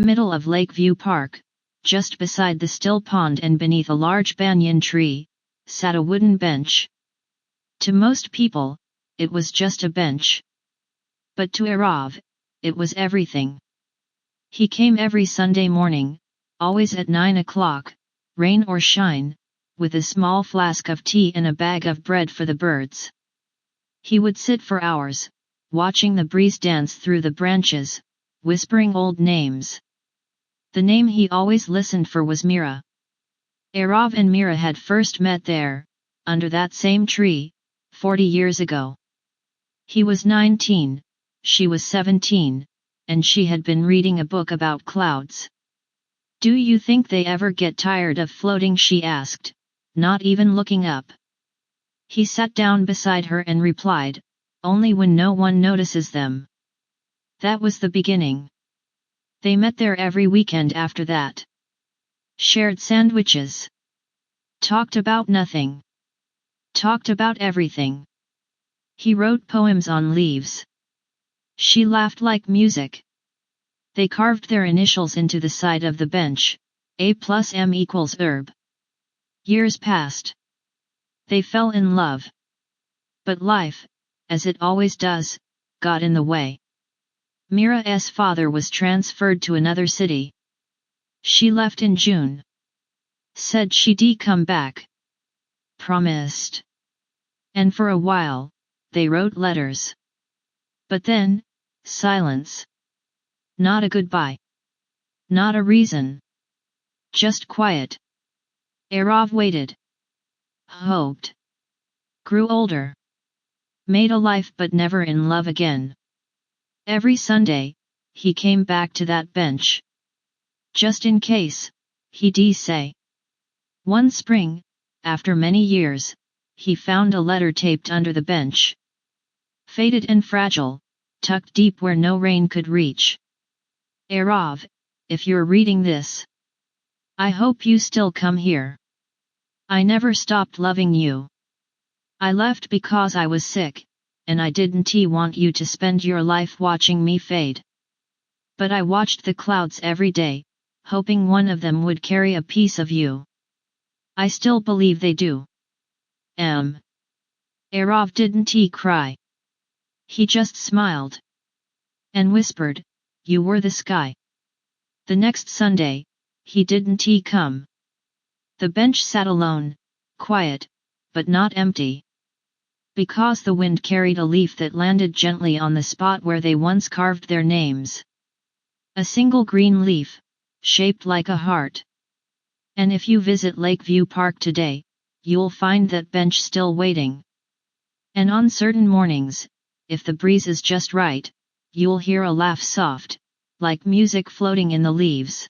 middle of Lakeview Park, just beside the still pond and beneath a large banyan tree, sat a wooden bench. To most people, it was just a bench. But to Erav, it was everything. He came every Sunday morning, always at 9 o'clock, rain or shine, with a small flask of tea and a bag of bread for the birds. He would sit for hours, watching the breeze dance through the branches, whispering old names. The name he always listened for was Mira. Erav and Mira had first met there, under that same tree, 40 years ago. He was 19, she was 17, and she had been reading a book about clouds. "Do you think they ever get tired of floating?" she asked, not even looking up. He sat down beside her and replied, "Only when no one notices them." That was the beginning. They met there every weekend after that. Shared sandwiches. Talked about nothing. Talked about everything. He wrote poems on leaves. She laughed like music. They carved their initials into the side of the bench, A plus M equals herb. Years passed. They fell in love. But life, as it always does, got in the way. Mira's father was transferred to another city. She left in June. Said she'd come back. Promised. And for a while, they wrote letters. But then, silence. Not a goodbye. Not a reason. Just quiet. Erav waited. Hoped. Grew older. Made a life but never in love again. Every Sunday, he came back to that bench. Just in case, he'd say. One spring, after many years, he found a letter taped under the bench. Faded and fragile, tucked deep where no rain could reach. Erav, if you're reading this, I hope you still come here. I never stopped loving you. I left because I was sick, and I didn't want you to spend your life watching me fade. But I watched the clouds every day, hoping one of them would carry a piece of you. I still believe they do. Erav didn't cry. He just smiled. And whispered, "You were the sky." The next Sunday, he didn't come. The bench sat alone, quiet, but not empty. Because the wind carried a leaf that landed gently on the spot where they once carved their names. A single green leaf, shaped like a heart. And if you visit Lakeview Park today, you'll find that bench still waiting. And on certain mornings, if the breeze is just right, you'll hear a laugh soft, like music floating in the leaves.